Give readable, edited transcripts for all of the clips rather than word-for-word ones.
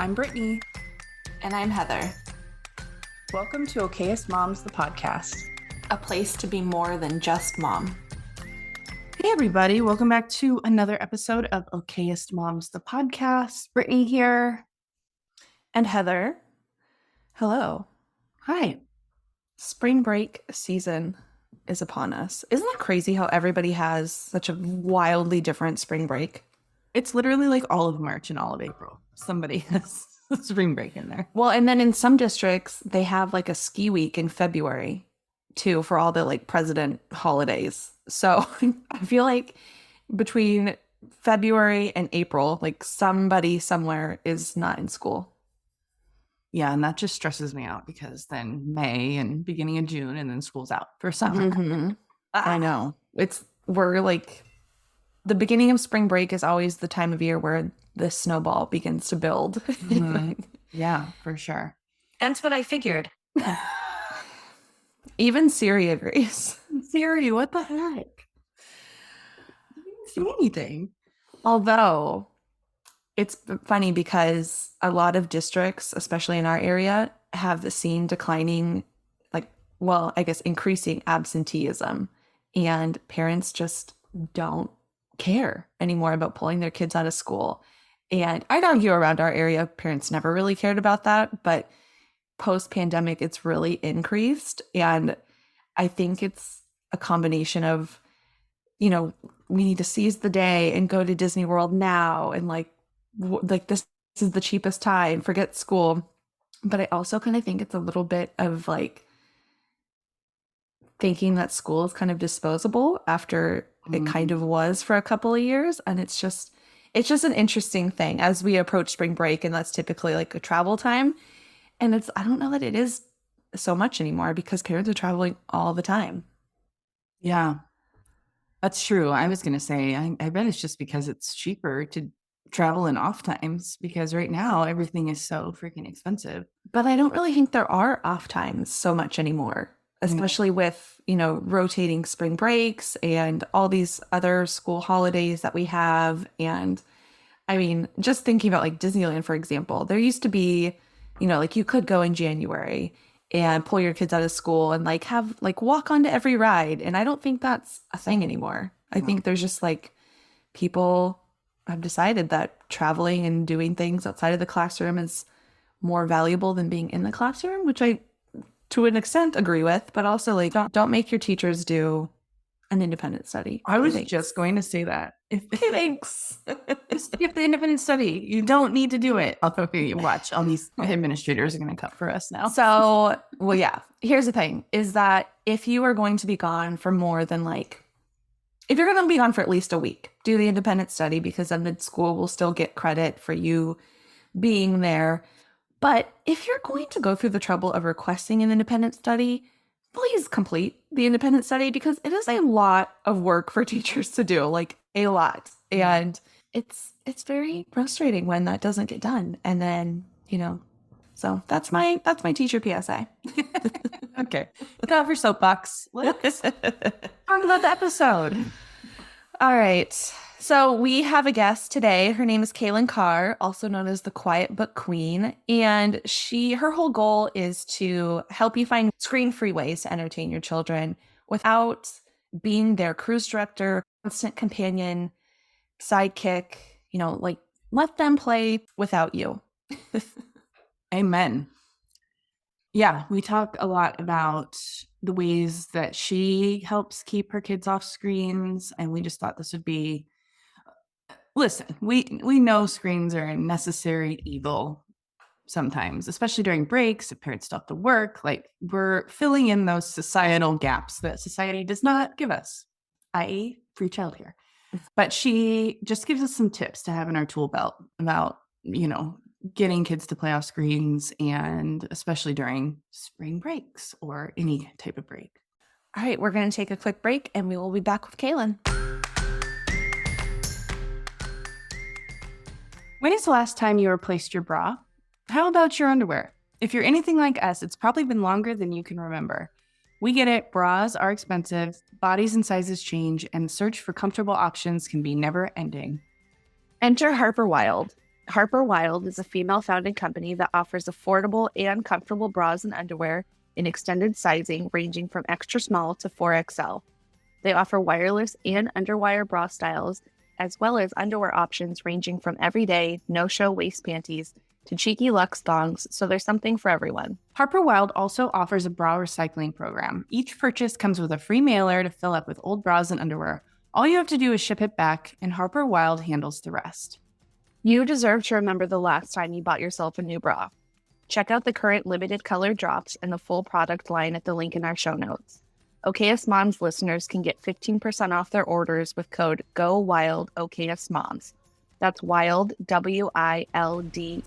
I'm Brittany. And I'm Heather. Welcome to Okayest Moms, the podcast. A place to be more than just mom. Hey, everybody. Welcome back to another episode of Okayest Moms, the podcast. Brittany here. And Heather. Hello. Hi. Spring break season is upon us. Isn't it crazy how everybody has such a wildly different spring break? It's literally like all of March and all of April. Somebody has spring break in there. Well, and then in some districts, they have like a ski week in February too for all the like president holidays. So I feel like between February and April, like somebody somewhere is not in school. Yeah, and that just stresses me out because then May and beginning of June and then school's out for summer. Mm-hmm. I know. We're like, the beginning of spring break is always the time of year where the snowball begins to build. Mm-hmm. Yeah, for sure. That's what I figured. Even Siri agrees. Siri, what the heck? I didn't see anything. Although it's funny because a lot of districts, especially in our area, have seen declining, increasing absenteeism. And parents just don't care anymore about pulling their kids out of school. And I'd argue around our area, parents never really cared about that. But post-pandemic, it's really increased. And I think it's a combination of, we need to seize the day and go to Disney World now. And this is the cheapest time, forget school. But I also kind of think it's a little bit of like thinking that school is kind of disposable after it kind of was for a couple of years. And it's just an interesting thing as we approach spring break. And that's typically like a travel time. And I don't know that it is so much anymore because parents are traveling all the time. Yeah, that's true. I was going to say, I bet it's just because it's cheaper to travel in off times because right now everything is so freaking expensive. But I don't really think there are off times so much anymore, especially with, rotating spring breaks and all these other school holidays that we have. And I mean, just thinking about like Disneyland, for example, there used to be, you could go in January and pull your kids out of school and have walk onto every ride. And I don't think that's a thing anymore. I think there's just people have decided that traveling and doing things outside of the classroom is more valuable than being in the classroom, which I, to an extent, agree with, but also don't make your teachers do an independent study. I was just going to say that. Thanks. Skip the independent study. You don't need to do it. Although you watch, all these administrators are going to cut for us now. So, well, yeah. Here's the thing is that if you are going to be gone for more than if you're going to be gone for at least a week, do the independent study because then the school will still get credit for you being there. But if you're going to go through the trouble of requesting an independent study, please complete the independent study because it is a lot of work for teachers to do, a lot. And it's very frustrating when that doesn't get done. And then, so that's my teacher PSA. Okay. Get off your soapbox. Let's talk about the episode. All right. So we have a guest today. Her name is Kailan Carr, also known as the Quiet Book Queen. And her whole goal is to help you find screen-free ways to entertain your children without being their cruise director, constant companion, sidekick, let them play without you. Amen. Yeah, we talk a lot about the ways that she helps keep her kids off screens. And we just thought this would be, listen, we know screens are a necessary evil sometimes, especially during breaks, if parents still have to work. We're filling in those societal gaps that society does not give us, i.e. free childcare. But she just gives us some tips to have in our tool belt about, getting kids to play off screens and especially during spring breaks or any type of break. All right, we're going to take a quick break and we will be back with Kailan. When is the last time you replaced your bra? How about your underwear? If you're anything like us, it's probably been longer than you can remember. We get it, bras are expensive, bodies and sizes change, and the search for comfortable options can be never ending. Enter Harper Wild. Harper Wild is a female-founded company that offers affordable and comfortable bras and underwear in extended sizing ranging from extra small to 4XL. They offer wireless and underwire bra styles, as well as underwear options ranging from everyday, no-show waist panties to cheeky luxe thongs, so there's something for everyone. Harper Wild also offers a bra recycling program. Each purchase comes with a free mailer to fill up with old bras and underwear. All you have to do is ship it back, and Harper Wild handles the rest. You deserve to remember the last time you bought yourself a new bra. Check out the current limited color drops and the full product line at the link in our show notes. Okayest Moms listeners can get 15% off their orders with code GOWILD Okayest Moms. That's WILD, WILDE.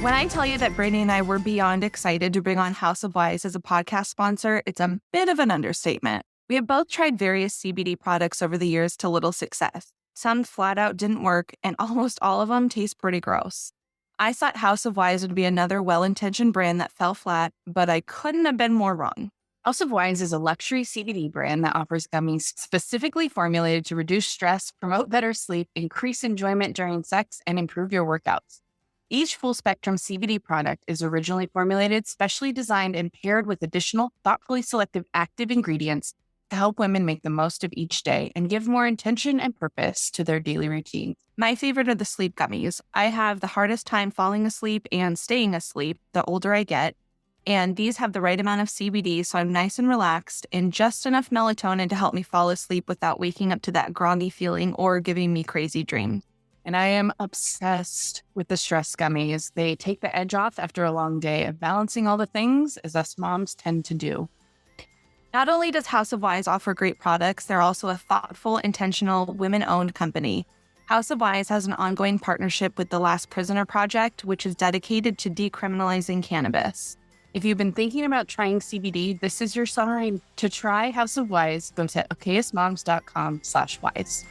When I tell you that Brittany and I were beyond excited to bring on House of Wise as a podcast sponsor, it's a bit of an understatement. We have both tried various CBD products over the years to little success. Some flat out didn't work, and almost all of them taste pretty gross. I thought House of Wise would be another well-intentioned brand that fell flat, but I couldn't have been more wrong. House of Wise is a luxury CBD brand that offers gummies specifically formulated to reduce stress, promote better sleep, increase enjoyment during sex, and improve your workouts. Each full-spectrum CBD product is originally formulated, specially designed, and paired with additional, thoughtfully selected active ingredients to help women make the most of each day and give more intention and purpose to their daily routine. My favorite are the sleep gummies. I have the hardest time falling asleep and staying asleep the older I get, and these have the right amount of CBD, so I'm nice and relaxed, and just enough melatonin to help me fall asleep without waking up to that groggy feeling or giving me crazy dreams. And I am obsessed with the stress gummies. They take the edge off after a long day of balancing all the things, as us moms tend to do. Not only does House of Wise offer great products, they're also a thoughtful, intentional, women-owned company. House of Wise has an ongoing partnership with the Last Prisoner Project, which is dedicated to decriminalizing cannabis. If you've been thinking about trying CBD, this is your sign to try House of Wise. Go to okayestmoms.com/wise.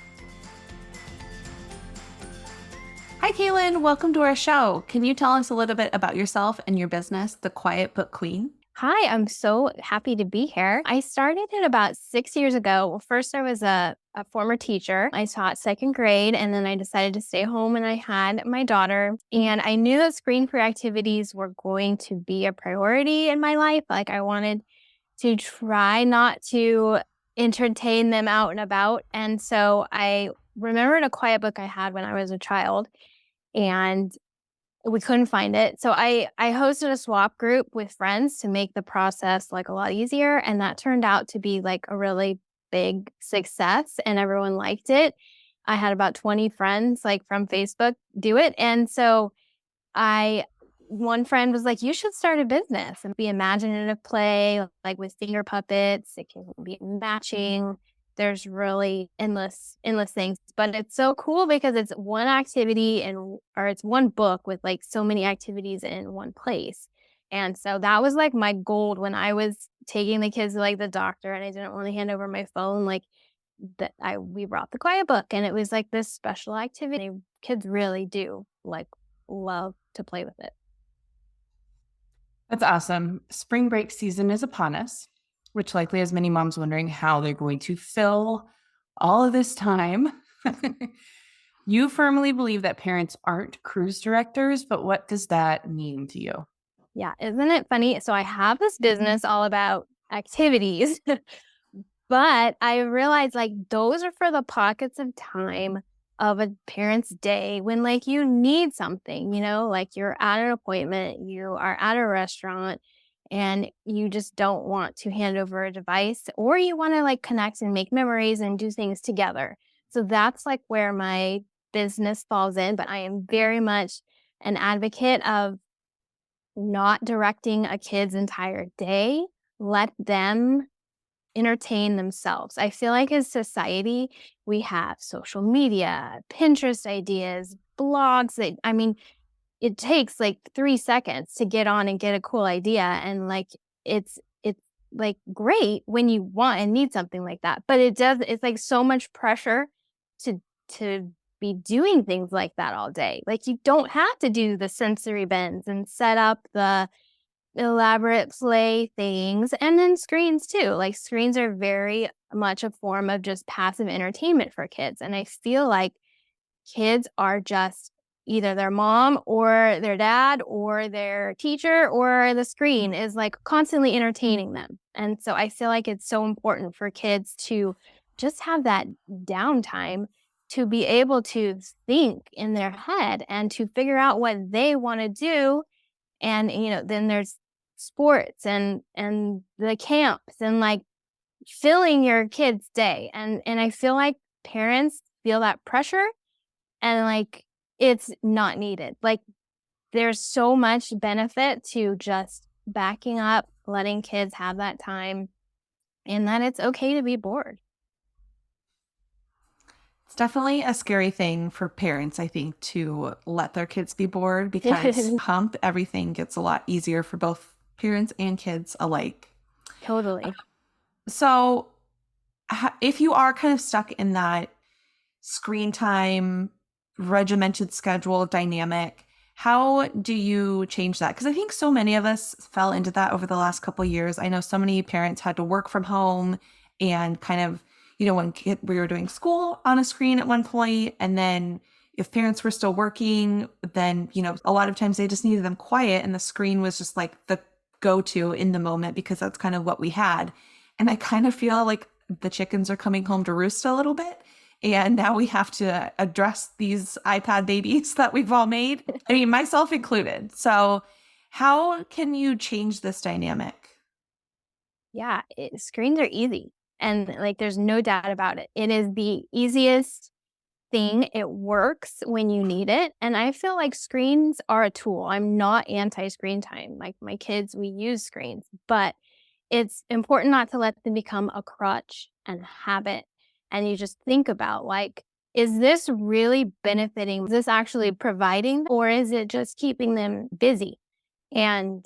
Hi, Kailan. Welcome to our show. Can you tell us a little bit about yourself and your business, The Quiet Book Queen? Hi, I'm so happy to be here. I started it about 6 years ago. Well, first, I was a former teacher. I taught second grade, and then I decided to stay home and I had my daughter. And I knew that screen-free activities were going to be a priority in my life. Like, I wanted to try not to entertain them out and about. And so I remembered a quiet book I had when I was a child, and we couldn't find it. So I hosted a swap group with friends to make the process like a lot easier. And that turned out to be like a really big success and everyone liked it. I had about 20 friends like from Facebook do it. And so one friend was like, you should start a business and be imaginative play, like with finger puppets. It can be matching. There's really endless things, but it's so cool because it's one activity or it's one book with like so many activities in one place. And so that was like my goal when I was taking the kids to like the doctor and I didn't want to hand over my phone. Like we brought the quiet book and it was like this special activity. Kids really do like love to play with it. That's awesome. Spring break season is upon us, which likely has many moms wondering how they're going to fill all of this time. You firmly believe that parents aren't cruise directors, but what does that mean to you? Yeah, isn't it funny? So I have this business all about activities, but I realized like those are for the pockets of time of a parent's day when like you need something, like you're at an appointment, you are at a restaurant, and you just don't want to hand over a device, or you want to like connect and make memories and do things together. So that's like where my business falls in, but I am very much an advocate of not directing a kid's entire day. Let them entertain themselves. I feel like as society, we have social media, Pinterest ideas, blogs it takes like 3 seconds to get on and get a cool idea. And like, it's like great when you want and need something like that. But it's like so much pressure to be doing things like that all day. Like you don't have to do the sensory bends and set up the elaborate play things, and then screens too. Like screens are very much a form of just passive entertainment for kids. And I feel like kids are just either their mom or their dad or their teacher or the screen is like constantly entertaining them. And so I feel like it's so important for kids to just have that downtime to be able to think in their head and to figure out what they want to do. And then there's sports and the camps and like filling your kid's day. And I feel like parents feel that pressure and like it's not needed. Like there's so much benefit to just backing up, letting kids have that time, and that it's okay to be bored. It's definitely a scary thing for parents, I think, to let their kids be bored because everything gets a lot easier for both parents and kids alike. Totally. So if you are kind of stuck in that screen time, regimented schedule dynamic, how do you change that? Because I think so many of us fell into that over the last couple of years. I know so many parents had to work from home and kind of, when we were doing school on a screen at one point, and then if parents were still working, then, a lot of times they just needed them quiet and the screen was just like the go-to in the moment because that's kind of what we had. And I kind of feel like the chickens are coming home to roost a little bit. And now we have to address these iPad babies that we've all made. I mean, myself included. So how can you change this dynamic? Yeah, screens are easy. And like there's no doubt about it. It is the easiest thing. It works when you need it. And I feel like screens are a tool. I'm not anti-screen time. Like my kids, we use screens, but it's important not to let them become a crutch and habit. And you just think about like, is this really benefiting? Is this actually providing, or is it just keeping them busy? And,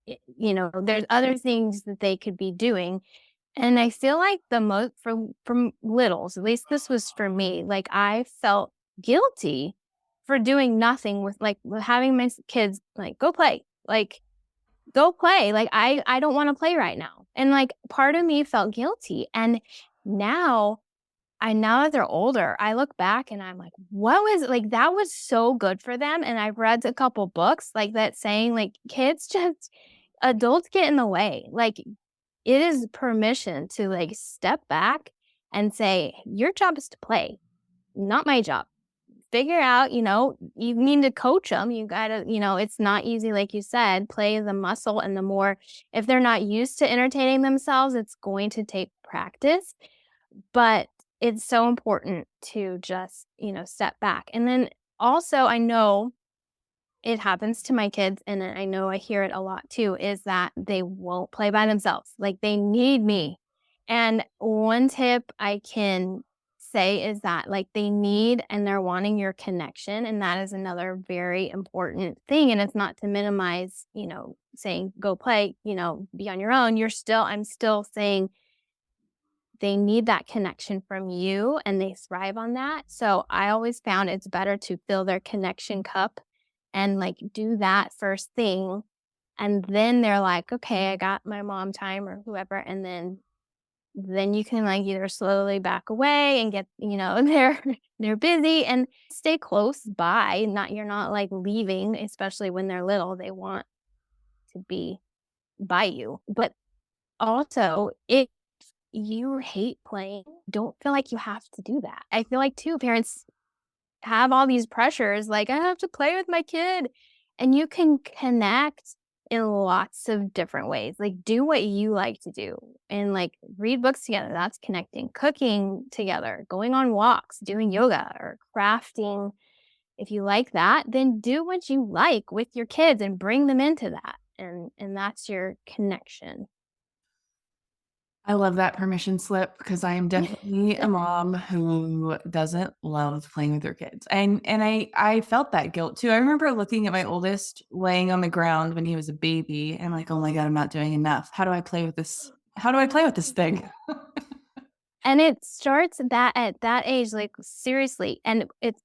there's other things that they could be doing. And I feel like the most from littles, at least this was for me, like I felt guilty for doing nothing with having my kids like go play. Like go play. Like I don't want to play right now. And like part of me felt guilty. And now now that they're older, I look back and I'm like, what was like that was so good for them. And I've read a couple books like that saying like kids just adults get in the way. Like it is permission to like step back and say, your job is to play, not my job. Figure out, you need to coach them. You gotta, it's not easy. Like you said, play is a muscle. And the more, if they're not used to entertaining themselves, it's going to take practice. But it's so important to just, step back. And then also, I know it happens to my kids, and I know I hear it a lot too, is that they won't play by themselves. Like they need me. And one tip I can say is that like they need and they're wanting your connection. And that is another very important thing. And it's not to minimize, saying go play, be on your own. I'm still saying they need that connection from you and they thrive on that. So I always found it's better to fill their connection cup and like do that first thing. And then they're like, okay, I got my mom time or whoever. And then you can like either slowly back away and get, they're busy and stay close by. You're not like leaving, especially when they're little. They want to be by you. But also if you hate playing, don't feel like you have to do that. I feel like too, parents have all these pressures, like I have to play with my kid. And you can connect in lots of different ways. Like do what you like to do and like read books together. That's connecting, cooking together, going on walks, doing yoga or crafting. If you like that, then do what you like with your kids and bring them into that. And that's your connection. I love that permission slip because I am definitely a mom who doesn't love playing with her kids. And I felt that guilt too. I remember looking at my oldest laying on the ground when he was a baby and I'm like, "Oh my God, I'm not doing enough. How do I play with this? How do I play with this thing?" And it starts at that age, like seriously. And it's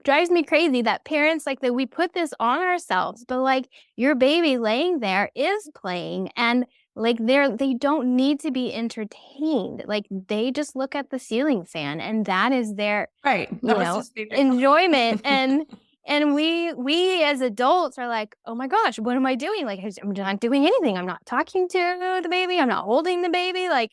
drives me crazy that parents like that we put this on ourselves, but like your baby laying there is playing and like they don't need to be entertained. Like they just look at the ceiling fan and that is their, Right. you That was know, his favorite. enjoyment. And we as adults are like, oh my gosh, what am I doing? Like I'm not doing anything. I'm not talking to the baby. I'm not holding the baby. Like,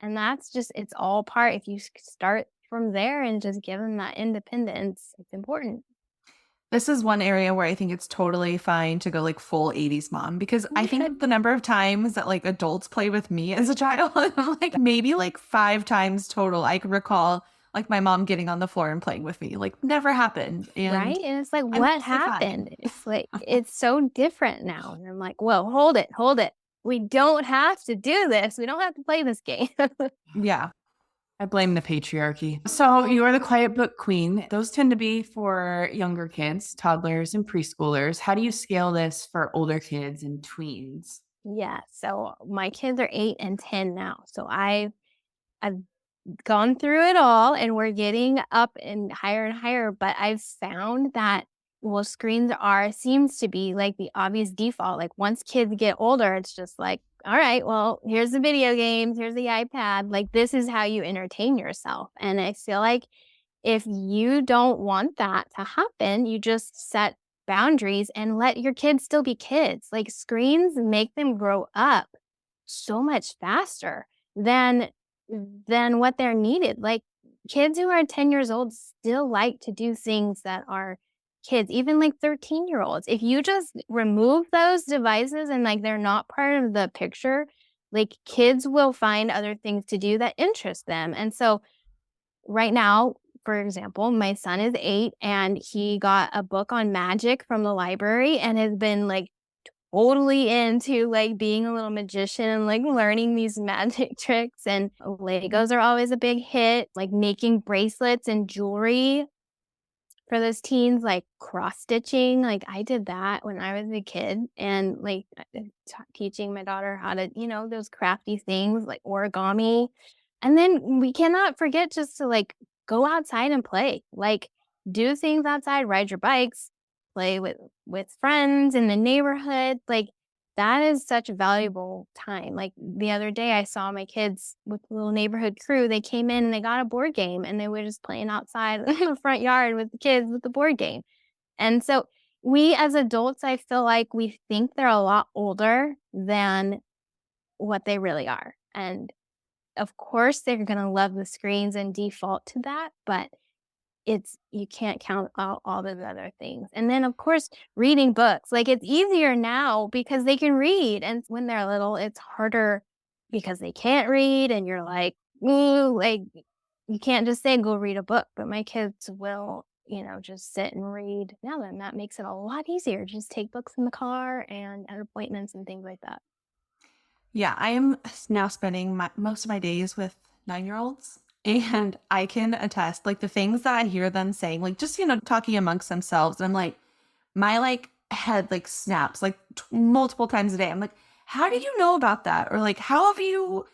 and that's just it's all part. If you start from there and just give them that independence, it's important. This is one area where I think it's totally fine to go like full 80s mom because I think of the number of times that like adults play with me as a child, I'm like maybe like 5 times total. I can recall like my mom getting on the floor and playing with me. Like never happened. And Right? And it's like, I'm what totally happened? fine. It's like, it's so different now. And I'm like, well, hold it, hold it. We don't have to do this. We don't have to play this game. Yeah. I blame the patriarchy. So you are the quiet book queen. Those tend to be for younger kids, toddlers, and preschoolers. How do you scale this for older kids and tweens? Yeah. So my kids are 8 and 10 now. So I've gone through it all and we're getting up and higher, but I've found that well, screens seems to be like the obvious default. Like once kids get older, it's just like, all right, well, here's the video games, here's the iPad. Like this is how you entertain yourself. And I feel like if you don't want that to happen, you just set boundaries and let your kids still be kids. Like screens make them grow up so much faster than what they're needed. Like kids who are 10 years old still like to do things that are kids, even like 13-year-olds. If you just remove those devices and like they're not part of the picture, like kids will find other things to do that interest them. And so right now, for example, my son is 8 and he got a book on magic from the library and has been like totally into like being a little magician and like learning these magic tricks. And Legos are always a big hit, like making bracelets and jewelry for those teens, like cross stitching. Like I did that when I was a kid and like teaching my daughter how to, those crafty things like origami. And then we cannot forget just to like go outside and play, like do things outside, ride your bikes, play with friends in the neighborhood. Like that is such a valuable time. Like the other day I saw my kids with the little neighborhood crew. They came in and they got a board game and they were just playing outside in the front yard with the kids with the board game. And so we as adults, I feel like we think they're a lot older than what they really are. And of course, they're going to love the screens and default to that, but you can't count out all those other things. And then, of course, reading books. Like, it's easier now because they can read, and when they're little, it's harder because they can't read, and you're like, "Ooh," like, you can't just say, "Go read a book," but my kids will, just sit and read now, and that makes it a lot easier. Just take books in the car and at appointments and things like that. Yeah, I am now spending most of my days with 9-year-olds. And I can attest, like the things that I hear them saying, like just, talking amongst themselves. And I'm like, my like head like snaps like multiple times a day. I'm like, how do you know about that? Or like, how are you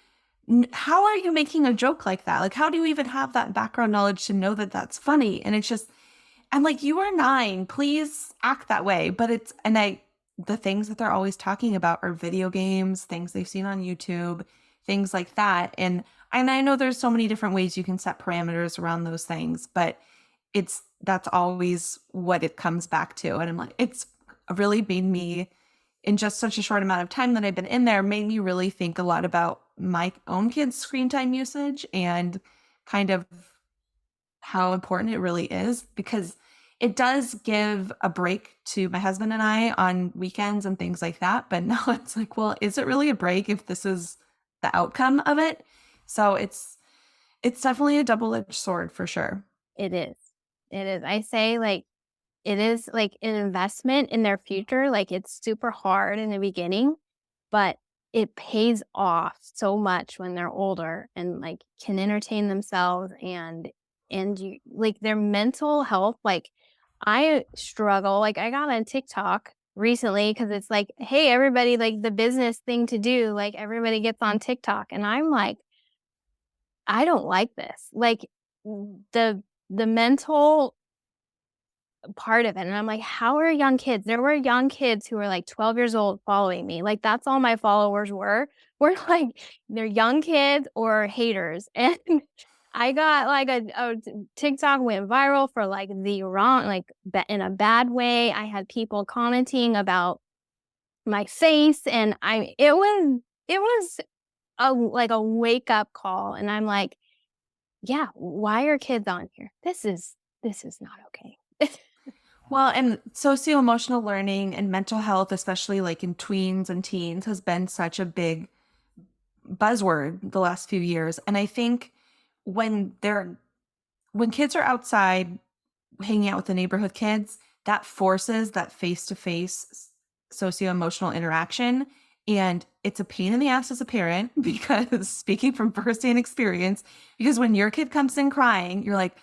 making a joke like that? Like, how do you even have that background knowledge to know that that's funny? And it's just, I'm like, you are 9, please act that way. But the things that they're always talking about are video games, things they've seen on YouTube, things like that. And I know there's so many different ways you can set parameters around those things, but that's always what it comes back to. And I'm like, it's really made me, in just such a short amount of time that I've been in there, made me really think a lot about my own kids' screen time usage and kind of how important it really is, because it does give a break to my husband and I on weekends and things like that. But now it's like, well, is it really a break if this is the outcome of it? So it's definitely a double-edged sword for sure. It is. It is. I say, like, it is like an investment in their future. Like, it's super hard in the beginning, but it pays off so much when they're older and like can entertain themselves and you like their mental health. Like I struggle. Like I got on TikTok recently because it's like, hey, everybody, like the business thing to do, like everybody gets on TikTok. And I'm like, I don't like this. Like the mental part of it. And I'm like, how are young kids? There were young kids who were like 12 years old following me. Like that's all my followers were. Were like they're young kids or haters. And I got like a TikTok went viral for like the wrong, like in a bad way. I had people commenting about my face, and it was a like a wake up call. And I'm like, yeah, why are kids on here? This is not okay. Well, and socio-emotional learning and mental health, especially like in tweens and teens, has been such a big buzzword the last few years. And I think when when kids are outside hanging out with the neighborhood kids, that forces that face-to-face socio-emotional interaction. And it's a pain in the ass as a parent because speaking from firsthand experience, because when your kid comes in crying, you're like,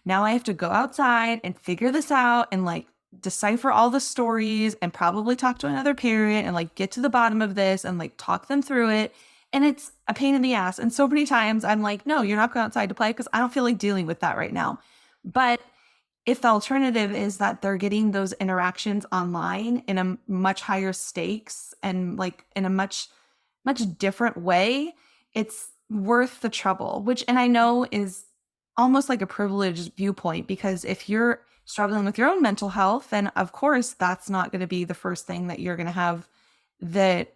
now I have to go outside and figure this out and like decipher all the stories and probably talk to another parent and like get to the bottom of this and like talk them through it. And it's a pain in the ass. And so many times I'm like, no, you're not going outside to play because I don't feel like dealing with that right now. But if the alternative is that they're getting those interactions online in a much higher stakes and like in a much different way, it's worth the trouble, which, and I know is almost like a privileged viewpoint, because if you're struggling with your own mental health, then of course that's not going to be the first thing that you're going to have the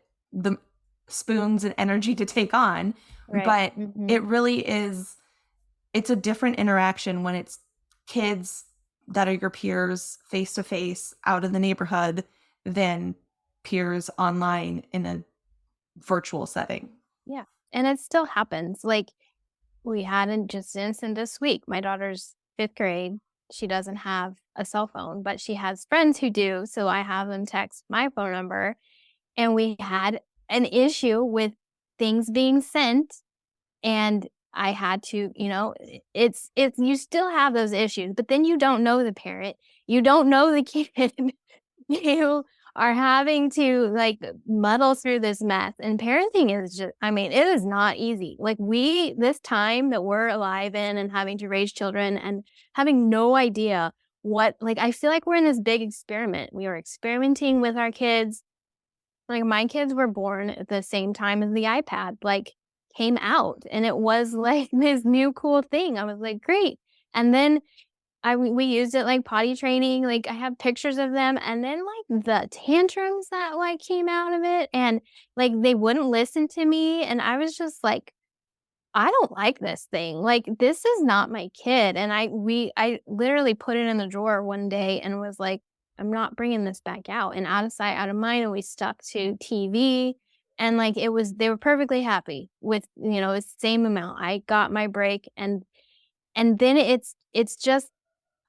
spoons and energy to take on. Right. But Mhm. it really is, it's a different interaction when it's kids that are your peers face to face out in the neighborhood than peers online in a virtual setting. Yeah. And it still happens. Like we had an just incident this week. My daughter's 5th grade. She doesn't have a cell phone, but she has friends who do. So I have them text my phone number. And we had an issue with things being sent. And I had to, it's you still have those issues, but then you don't know the parent. You don't know the kid. You are having to like muddle through this mess, and parenting is just, I mean, it is not easy. Like this time that we're alive in and having to raise children and having no idea what, like, I feel like we're in this big experiment. We are experimenting with our kids. Like my kids were born at the same time as the iPad, like came out, and it was like this new cool thing. I was like, great. And then we used it like potty training, like, I have pictures of them, and then, like, the tantrums that, like, came out of it, and, like, they wouldn't listen to me, and I was just like, "I don't like this thing, like, this is not my kid," and I literally put it in the drawer one day and was like, "I'm not bringing this back out," and out of sight, out of mind, and we stuck to TV, and, like, they were perfectly happy with, the same amount. I got my break, and then it's just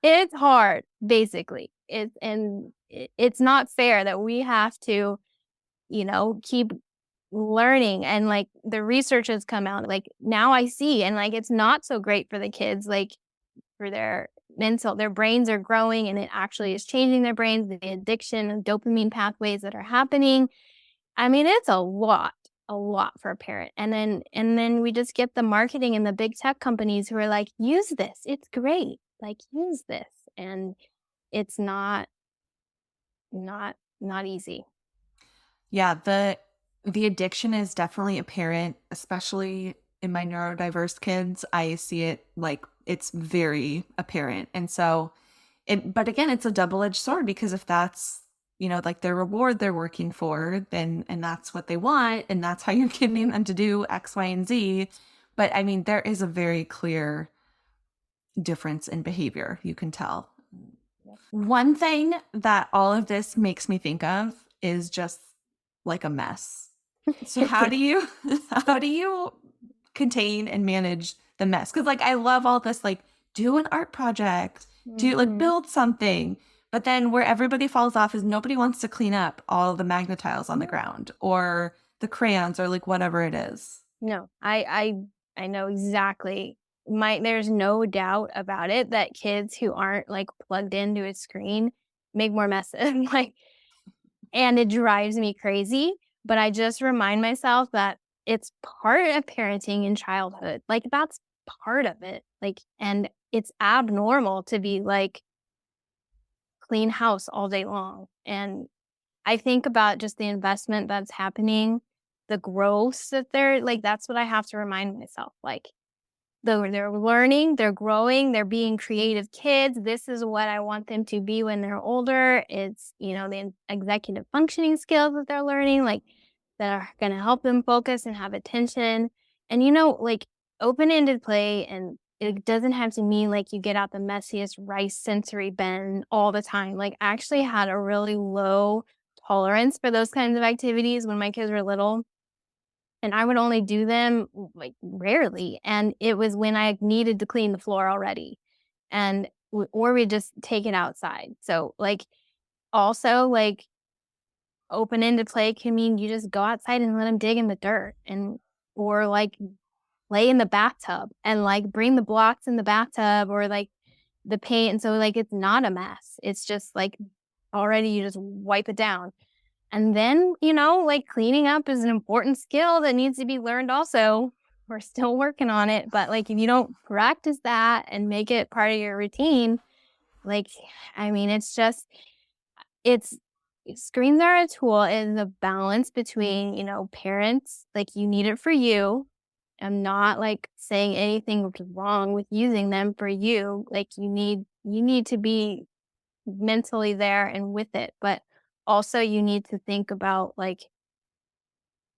it's hard, basically. It's not fair that we have to, keep learning, and, like, the research has come out, like, now I see, and, like, it's not so great for the kids, like, for their brains are growing, and it actually is changing their brains, the addiction and dopamine pathways that are happening. I mean, it's a lot for a parent. And then we just get the marketing and the big tech companies who are like, "Use this. It's great. Like, use this." And it's not easy. Yeah, the addiction is definitely apparent, especially in my neurodiverse kids. I see it like it's very apparent. And so but again, it's a double-edged sword, because if that's, like their reward they're working for, then and that's what they want, and that's how you're getting them to do X, Y, and Z. But I mean, there is a very clear difference in behavior, you can tell. One thing that all of this makes me think of is just like a mess. So how do you contain and manage the mess? Because like I love all this, like do an art project, do like Mhm. build something. But then where everybody falls off is nobody wants to clean up all the Magna-Tiles on the ground or the crayons or like whatever it is. No, I know exactly. There's no doubt about it that kids who aren't like plugged into a screen make more messes. Like, and it drives me crazy, but I just remind myself that it's part of parenting in childhood. Like that's part of it. Like, and it's abnormal to be like clean house all day long. And I think about just the investment that's happening, the growth that they're like, that's what I have to remind myself. Like, they're learning, they're growing, they're being creative kids. This is what I want them to be when they're older. It's, the executive functioning skills that they're learning, like that are going to help them focus and have attention. And, like open-ended play, and it doesn't have to mean like you get out the messiest rice sensory bin all the time. Like, I actually had a really low tolerance for those kinds of activities when my kids were little, and I would only do them, like, rarely, and it was when I needed to clean the floor already, and or we just take it outside. So, like, also, like, open-ended play can mean you just go outside and let them dig in the dirt, and or, like, play in the bathtub and, like, bring the blocks in the bathtub or, like, the paint, and so, like, it's not a mess. It's just, like, already you just wipe it down. And then, like, cleaning up is an important skill that needs to be learned also. We're still working on it, but, like, if you don't practice that and make it part of your routine, like, I mean, it's screens are a tool. In the balance between, parents, like, you need it for you. I'm not, like, saying anything wrong with using them for you. Like, you need to be mentally there and with it, but also you need to think about, like,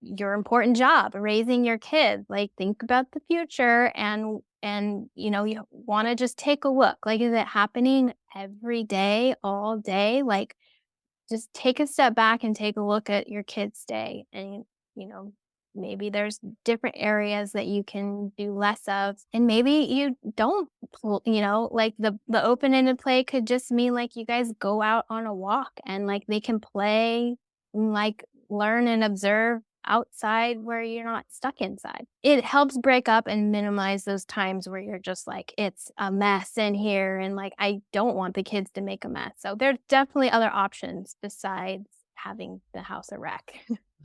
your important job, raising your kids. Like, think about the future, and you want to just take a look. Like, is it happening every day, all day? Like, just take a step back and take a look at your kid's day, and you know maybe there's different areas that you can do less of, and maybe you don't like the open-ended play could just mean like you guys go out on a walk and like they can play and like learn and observe outside where you're not stuck inside. It helps break up and minimize those times where you're just like, it's a mess in here. And like, I don't want the kids to make a mess. So there's definitely other options besides having the house a wreck.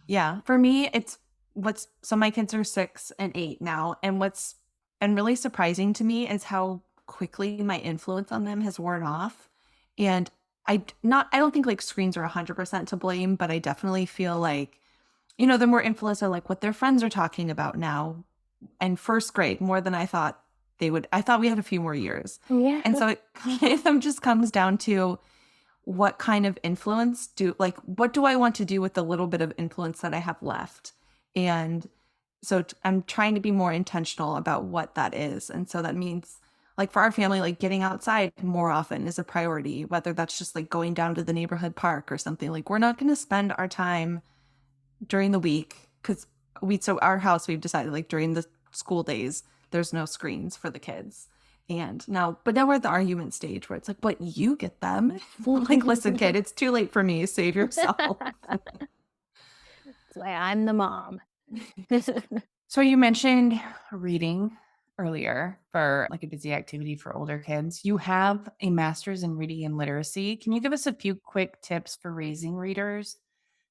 Yeah. For me, so my kids are 6 and 8 now. And really surprising to me is how quickly my influence on them has worn off. And I don't think like screens are 100% to blame, but I definitely feel like, they're more influenced on like what their friends are talking about now. And first grade, more than I thought they would. I thought we had a few more years. Yeah. And so it kind of just comes down to what kind of influence what do I want to do with the little bit of influence that I have left? And so I'm trying to be more intentional about what that is. And so that means like for our family, like getting outside more often is a priority, whether that's just like going down to the neighborhood park or something. Like we're not going to spend our time during the week because our house, we've decided like during the school days, there's no screens for the kids. But now we're at the argument stage where it's like, but you get them. Like, listen, kid, it's too late for me. Save yourself. That's why I'm the mom. So you mentioned reading earlier for like a busy activity for older kids. You have a master's in reading and literacy. Can you give us a few quick tips for raising readers?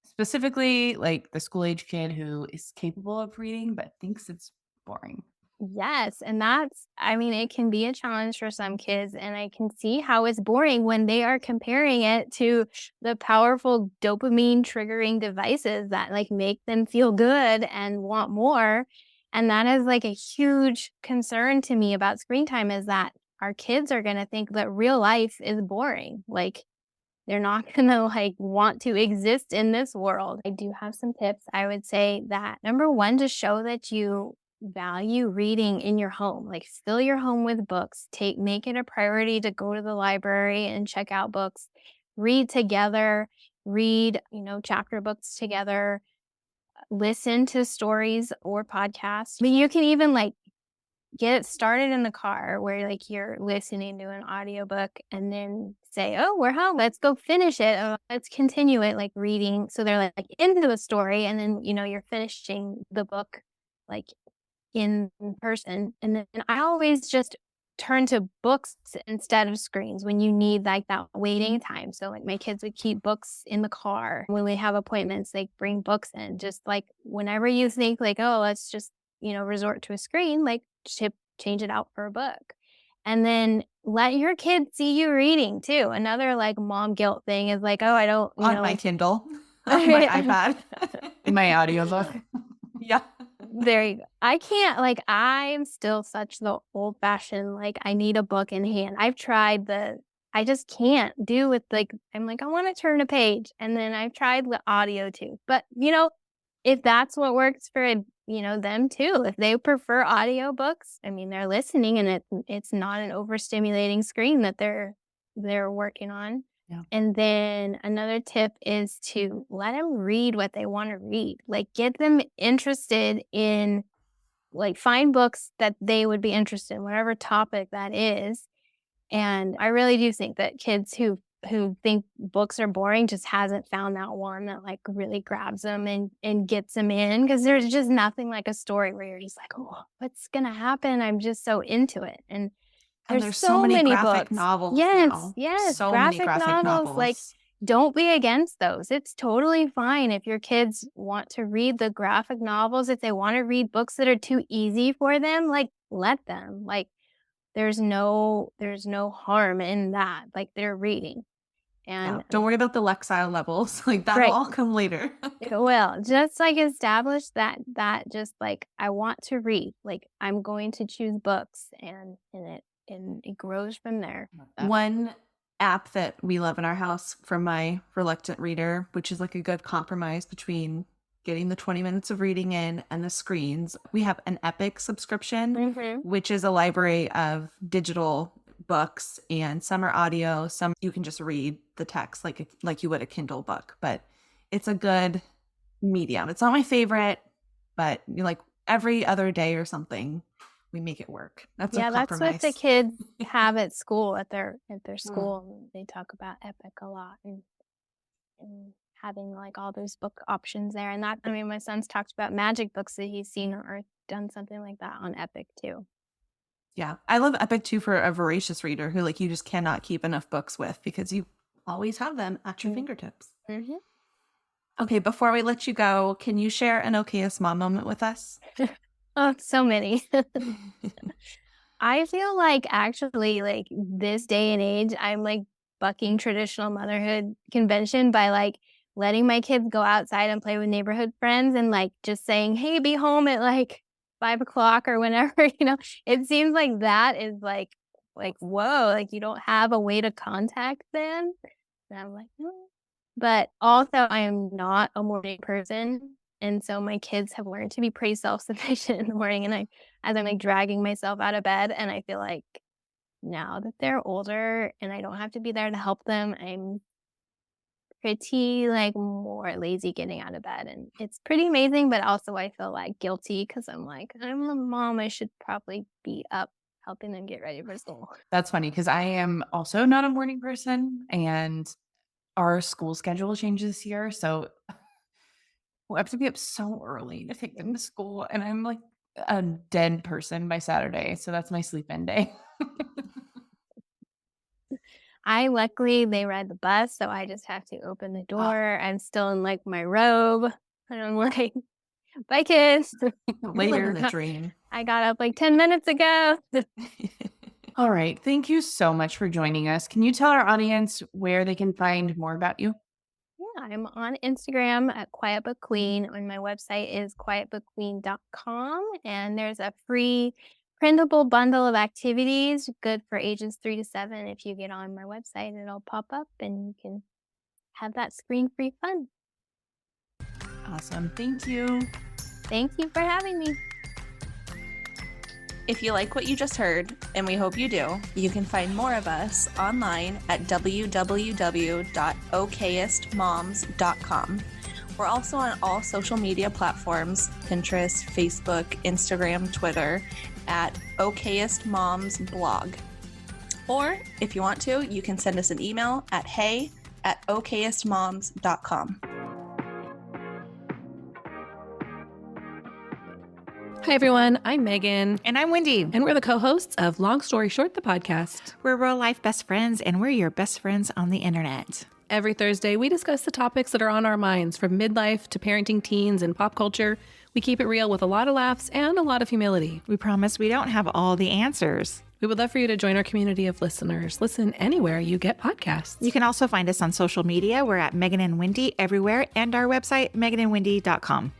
Specifically, like the school age kid who is capable of reading but thinks it's boring. Yes, and it can be a challenge for some kids, and I can see how it's boring when they are comparing it to the powerful dopamine triggering devices that like make them feel good and want more. And that is like a huge concern to me about screen time, is that our kids are going to think that real life is boring. Like, they're not gonna like want to exist in this world. I do have some tips. I would say that number one, to show that you value reading in your home. Like, fill your home with books. Make it a priority to go to the library and check out books. Read together. Read, chapter books together. Listen to stories or podcasts. But you can even like get it started in the car where like you're listening to an audiobook and then say, oh, we're home, let's go finish it, let's continue it, like reading, so they're like into the story, and then you're finishing the book like in person. And then I always just turn to books instead of screens when you need like that waiting time. So like my kids would keep books in the car when we have appointments, they bring books in. Just like whenever you think like, oh, let's just resort to a screen, like change it out for a book. And then let your kids see you reading too. Another like mom guilt thing is like, oh, I don't, On my Kindle, on my iPad. In my audiobook. Yeah. There you go. I can't, like, I'm still such the old fashioned, like, I need a book in hand. I just can't do with like, I'm like, I want to turn a page. And then I've tried the audio too. But, if that's what works for, them too, if they prefer audiobooks, I mean, they're listening and it's not an overstimulating screen that they're working on. Yeah. And then another tip is to let them read what they want to read. Like get them interested in like find books that they would be interested in, whatever topic that is. And I really do think that kids who think books are boring just hasn't found that one that like really grabs them and gets them in because there's just nothing like a story where you're just like, oh, what's gonna happen? I'm just so into it. And And there's so many graphic books. novels Yes, now. yes. So many graphic novels. Like, novels. don't be against those. It's totally fine if your kids want to read the graphic novels. If they want to read books that are too easy for them, like, let them. Like, there's no harm in that. Like, they're reading. Yeah. And Don't worry about the Lexile levels. Like that'll Right. all come later. it will just like establish that just like I want to read. Like, I'm going to choose books and it grows from there. One app that we love in our house from my reluctant reader, which is like a good compromise between getting the 20 minutes of reading in and the screens. We have an Epic subscription, Mm-hmm. which is a library of digital books, and some are audio, some you can just read the text like you would a Kindle book, but it's a good medium. It's not my favorite, but like every other day or something, we make it work. That's a That's compromise. what the kids have at school at their school. They talk about Epic a lot and having like all those book options there. And that, I mean, my son's talked about magic books that he's seen or done something like that on Epic too. Yeah. I love Epic too for a voracious reader who like you just cannot keep enough books with because you always have them at your fingertips. Mm-hmm. Okay, before we let you go, can you share an Okayest mom moment with us? Oh, so many. I feel like actually like this day and age, I'm like bucking traditional motherhood convention by like letting my kids go outside and play with neighborhood friends and like just saying, hey, be home at like 5 o'clock or whenever, it seems like that is like, whoa, like you don't have a way to contact them. And I'm like, no. But also I am not a morning person. And so my kids have learned to be pretty self-sufficient in the morning. And as I'm like dragging myself out of bed, and I feel like now that they're older and I don't have to be there to help them, I'm pretty like more lazy getting out of bed. And it's pretty amazing, but also I feel like guilty because I'm like, I'm a mom. I should probably be up helping them get ready for school. That's funny because I am also not a morning person and our school schedule changed this year. So we have to be up so early to take them to school. And I'm like a dead person by Saturday. So that's my sleep in day. Luckily they ride the bus, so I just have to open the door. I'm still in like my robe. And I'm like, bye kids. Later in the dream. I got up like 10 minutes ago. All right. Thank you so much for joining us. Can you tell our audience where they can find more about you? Yeah, I'm on Instagram at Quiet Book Queen, and my website is quietbookqueen.com. And there's a free printable bundle of activities, good for ages 3 to 7. If you get on my website, it'll pop up and you can have that screen-free fun. Awesome. Thank you. Thank you for having me. If you like what you just heard, and we hope you do, you can find more of us online at www.okayestmoms.com. We're also on all social media platforms, Pinterest, Facebook, Instagram, Twitter, at Okayest Moms Blog. Or if you want to, you can send us an email at hey@okayestmoms.com. Hi, everyone. I'm Megan. And I'm Wendy. And we're the co-hosts of Long Story Short, the podcast. We're real life best friends, and we're your best friends on the internet. Every Thursday, we discuss the topics that are on our minds, from midlife to parenting teens and pop culture. We keep it real with a lot of laughs and a lot of humility. We promise we don't have all the answers. We would love for you to join our community of listeners. Listen anywhere you get podcasts. You can also find us on social media. We're at Megan and Wendy everywhere, and our website, meganandwendy.com.